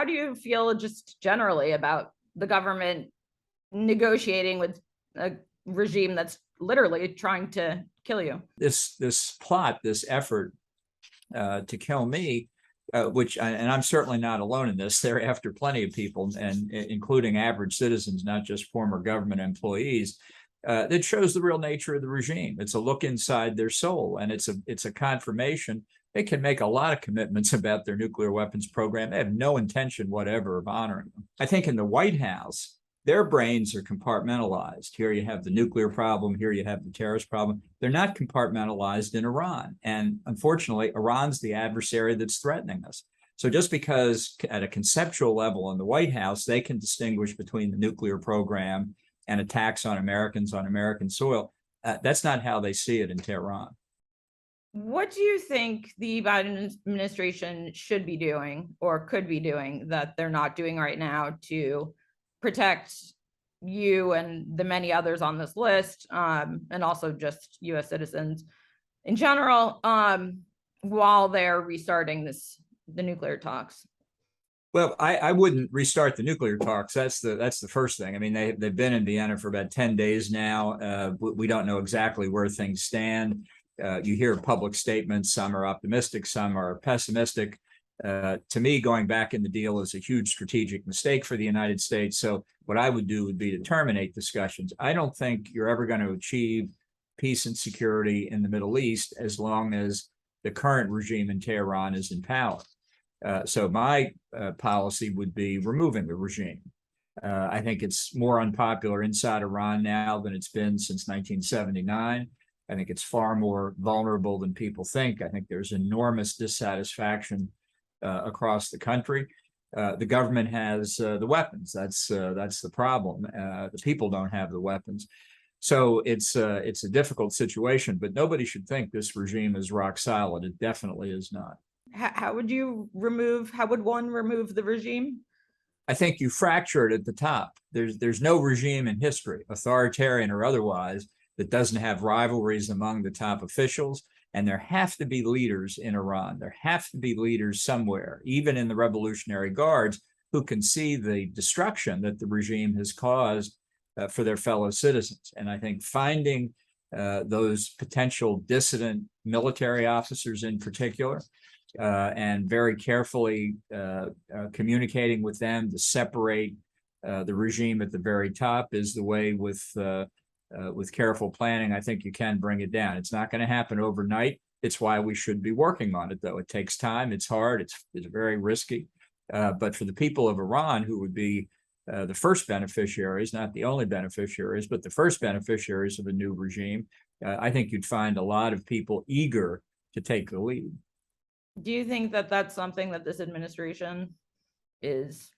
do you feel just generally about the government negotiating with a regime that's literally trying to kill you? This plot, this effort to kill me, and I'm certainly not alone in this. They're after plenty of people, and including average citizens, not just former government employees. That shows the real nature of the regime. It's a look inside their soul, and it's a confirmation. They can make a lot of commitments about their nuclear weapons program. They have no intention whatever of honoring them. I think in the White House, their brains are compartmentalized. Here you have the nuclear problem. Here you have the terrorist problem. They're not compartmentalized in Iran. And unfortunately, Iran's the adversary that's threatening us. So just because at a conceptual level in the White House, they can distinguish between the nuclear program and attacks on Americans on American soil, that's not how they see it in Tehran. What do you think the Biden administration should be doing or could be doing that they're not doing right now to protect you and the many others on this list, and also just U.S. citizens in general, while they're restarting the nuclear talks? Well, I wouldn't restart the nuclear talks. That's the first thing. I mean, they've been in Vienna for about 10 days now. We don't know exactly where things stand. You hear public statements. Some are optimistic, some are pessimistic. To me, going back in the deal is a huge strategic mistake for the United States. So what I would do would be to terminate discussions. I don't think you're ever going to achieve peace and security in the Middle East as long as the current regime in Tehran is in power. So my policy would be removing the regime. I think it's more unpopular inside Iran now than it's been since 1979. I think it's far more vulnerable than people think. I think there's enormous dissatisfaction across the country. The government has the weapons. That's the problem. The people don't have the weapons. So it's a difficult situation, but nobody should think this regime is rock solid. It definitely is not. How would one remove the regime? I think you fracture it at the top. There's no regime in history, authoritarian or otherwise, that doesn't have rivalries among the top officials. And there have to be leaders in Iran. There have to be leaders somewhere, even in the Revolutionary Guards, who can see the destruction that the regime has caused for their fellow citizens. And I think finding those potential dissident military officers in particular, and very carefully communicating with them to separate the regime at the very top is the way with careful planning. I think you can bring it down. It's not going to happen overnight. It's why we should be working on it, though. It takes time. It's hard. It's very risky. But for the people of Iran, who would be the first beneficiaries, not the only beneficiaries, but the first beneficiaries of a new regime, I think you'd find a lot of people eager to take the lead. Do you think that that's something that this administration is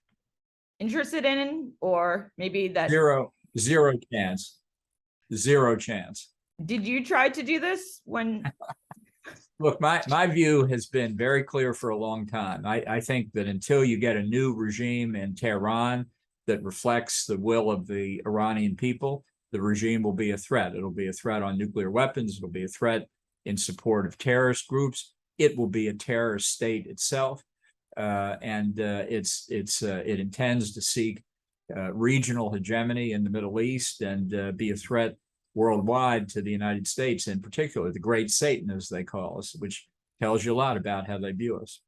interested in, or maybe that zero chance? Zero chance. Did you try to do this when? Look, my view has been very clear for a long time. I think that until you get a new regime in Tehran that reflects the will of the Iranian people, the regime will be a threat. It'll be a threat on nuclear weapons. It'll be a threat in support of terrorist groups. It will be a terrorist state itself, and it intends to seek regional hegemony in the Middle East and be a threat worldwide to the United States, in particular, the Great Satan, as they call us, which tells you a lot about how they view us.